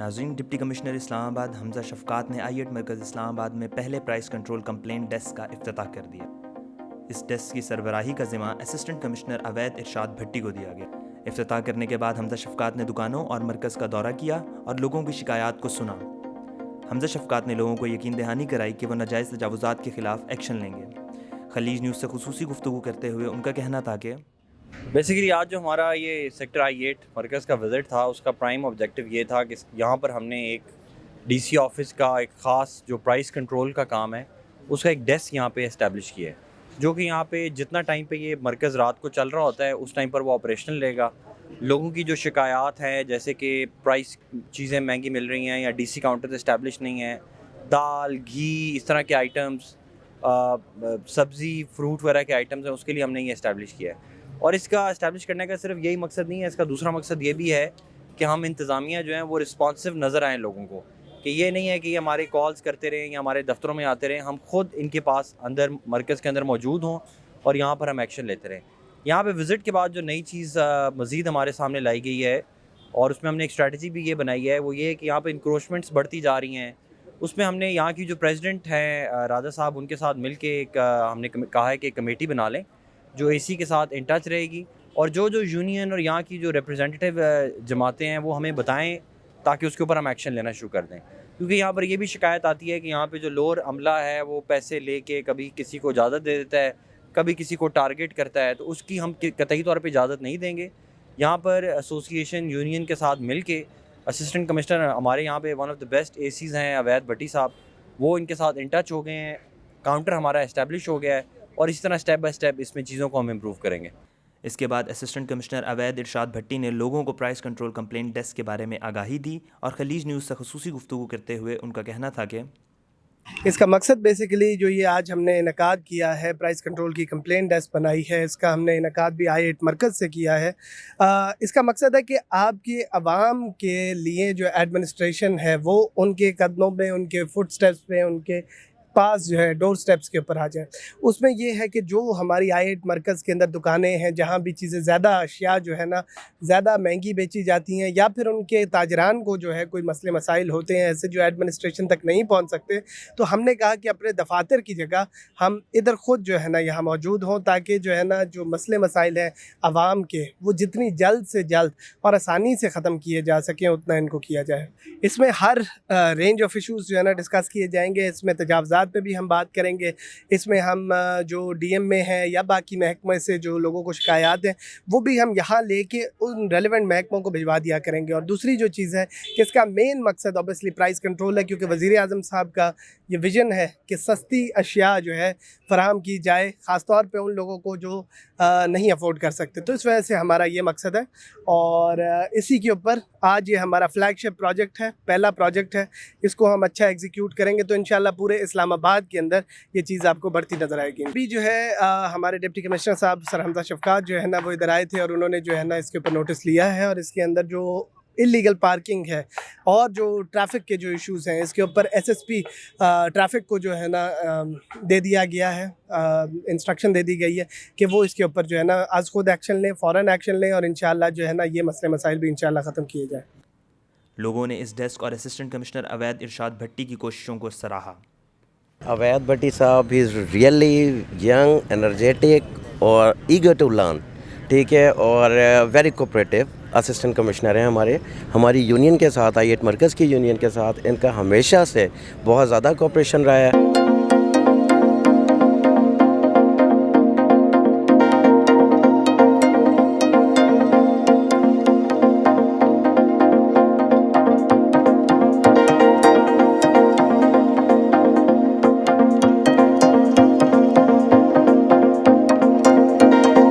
नाज़रीन, deputy commissioner Islamabad Hamza शफ़क़ात ने आई मरकज़ इस्लामाबाद में पहले प्राइस कंट्रोल कंप्लेंट डेस्क का इफ्तिताह कर दिया। इस डेस्क की सरबराही का ज़िम्मा असिस्टेंट कमिश्नर अवैध इरशाद भट्टी को दिया गया। इफ्तिताह करने के बाद हमजा शफ़क़ात ने दुकानों और मरकज़ का दौरा किया और लोगों की शिकायत को सुना। हमजा शफ़क़ात ने लोगों को यकीन दहानी कराई कि वह नाजायज़ तजावुज़ात के ख़िलाफ़ एक्शन लेंगे। खलीज न्यूज़ से खुसूसी गुफ्तगू करते हुए उनका कहना था कि बेसिकली आज जो हमारा ये सेक्टर I-8 मरकज़ का विज़िट था, उसका प्राइम ऑब्जेक्टिव ये था कि यहाँ पर हमने एक DC ऑफिस का एक ख़ास जो प्राइस कंट्रोल का काम है उसका एक डेस्क यहाँ पे इस्टेब्लिश किया है, जो कि यहाँ पे जितना टाइम पे ये मरकज़ रात को चल रहा होता है उस टाइम पर वो ऑपरेशनल रहेगा। लोगों की जो शिकायत है, जैसे कि प्राइस चीज़ें महंगी मिल रही हैं या DC काउंटर इस्टेब्लिश नहीं है, दाल घी इस तरह के आइटम्स, सब्ज़ी फ्रूट वगैरह के आइटम्स हैं, उसके लिए हमने ये इस्टेब्लिश किया है। और इसका इस्टेब्लिश करने का सिर्फ यही मकसद नहीं है, इसका दूसरा मकसद ये भी है कि हम इंतज़ामिया जो है वो रिस्पॉन्सिव नज़र आएँ लोगों को, कि ये नहीं है कि ये हमारे कॉल्स करते रहें या हमारे दफ्तरों में आते रहें, हम खुद इनके पास अंदर मरकज़ के अंदर मौजूद हों और यहाँ पर हम एक्शन लेते रहें। यहाँ पे विज़िट के बाद जो नई चीज़ मज़ीद हमारे सामने लाई गई है और उसमें हमने एक स्ट्रैटेजी भी ये बनाई है, वो ये है कि यहाँ पे इंक्रोचमेंट्स बढ़ती जा रही हैं। उसमें हमने यहाँ की जो प्रेसिडेंट हैं राजा साहब, उनके साथ मिल के एक हमने कहा है कि कमेटी बना लें जो AC के साथ इन टच रहेगी, और जो यूनियन और यहाँ की जो रिप्रेजेंटेटिव जमातें हैं वो हमें बताएं ताकि उसके ऊपर हम एक्शन लेना शुरू कर दें। क्योंकि यहाँ पर ये भी शिकायत आती है कि यहाँ पे जो लोअर अमला है वो पैसे लेके कभी किसी को इजाज़त दे देता है, कभी किसी को टारगेट करता है, तो उसकी हम कतई तौर पे इजाज़त नहीं देंगे। यहाँ पर एसोसिएशन यूनियन के साथ मिल के असिस्टेंट कमिश्नर हमारे यहाँ पे one of the best ACs हैं अवैध भट्टी साहब, वो इनके साथ इन टच हो गए हैं, काउंटर हमारा इस्टेब्लिश हो गया है और इसी तरह स्टेप बाय स्टेप इसमें चीज़ों को हम इम्प्रूव करेंगे। इसके बाद असिस्टेंट कमिश्नर अवैध इरशाद भट्टी ने लोगों को प्राइस कंट्रोल कंप्लेंट डेस्क के बारे में आगाही दी और खलीज न्यूज़ से खुसूसी गुफ्तगू करते हुए उनका कहना था कि इसका मकसद बेसिकली जो ये आज हमने इनकाद किया है, प्राइस कंट्रोल की कंप्लेंट डेस्क बनाई है, इसका हमने इनकाद भी I-8 मरकज़ से किया है। इसका मकसद है कि आपके अवाम के लिए जो एडमिनिस्ट्रेशन है वो उनके कदमों में, उनके फुट स्टेप्स पे, उनके पास जो है डोर स्टेप्स के ऊपर आ जाए। उसमें ये है कि जो हमारी I-8 मरकज़ के अंदर दुकानें हैं जहाँ भी चीज़ें ज़्यादा अशिया जो है ना ज़्यादा महंगी बेची जाती हैं, या फिर उनके ताजरान को जो है कोई मसले मसाइल होते हैं ऐसे जो एडमिनिस्ट्रेशन तक नहीं पहुँच सकते, तो हमने कहा कि अपने दफातर की जगह हम इधर ख़ुद जो है ना यहाँ मौजूद हों, ताकि जो है ना जो मसले मसाइल हैं आवाम के वो जितनी जल्द से जल्द और आसानी से ख़त्म किए जा सकें उतना इनको किया जाए। इसमें हर रेंज ऑफ इशूज़ जो है ना डिस्कस किए जाएंगे। इसमें तजावुज़ात पे भी हम बात करेंगे, इसमें हम जो DM में है या बाकी महकमे से जो लोगों को शिकायत हैं वो भी हम यहाँ लेके उन रेलिवेंट महकमों को भिजवा दिया करेंगे। और दूसरी जो चीज़ है कि इसका मेन मकसद ऑब्वियसली प्राइस कंट्रोल है, क्योंकि वज़ीर आज़म साहब का ये विज़न है कि सस्ती अशिया जो है फ़राहम की जाए, ख़ास तौर पे उन लोगों को जो नहीं अफोर्ड कर सकते। तो इस वजह से हमारा ये मकसद है और इसी के ऊपर आज ये हमारा फ्लैगशिप प्रोजेक्ट है, पहला प्रोजेक्ट है। इसको हम अच्छा एग्जीक्यूट करेंगे तो इंशाल्लाह पूरे इस्लामाबाद के अंदर ये चीज़ आपको बढ़ती नज़र आएगी। अभी जो है हमारे डिप्टी कमिश्नर साहब सर हमजा शफ़क़ात जो है ना वो इधर आए थे और उन्होंने जो है ना इसके ऊपर नोटिस लिया है और इसके अंदर जो इलीगल पार्किंग है और जो ट्रैफिक के जो इश्यूज़ हैं इसके ऊपर SSP ट्रैफिक को जो है ना दे दिया गया है, इंस्ट्रक्शन दे दी गई है कि वो इसके ऊपर जो है ना आज खुद एक्शन लें, फ़ौरन एक्शन लें और इंशाल्लाह जो है ना ये मसले मसाइल भी इंशाल्लाह ख़त्म किए जाए। लोगों ने इस डेस्क और असिस्टेंट कमिश्नर अवैध इरशाद भट्टी की कोशिशों को सराहा। अवैध भट्टी साहब इज़ रियली यंग, एनर्जेटिक और ईगर टू लर्न, ठीक है, और वेरी कोऑपरेटिव असिस्टेंट कमिश्नर हैं हमारी यूनियन के साथ, I-8 मरकज़ की यूनियन के साथ इनका हमेशा से बहुत ज़्यादा कोऑपरेशन रहा है।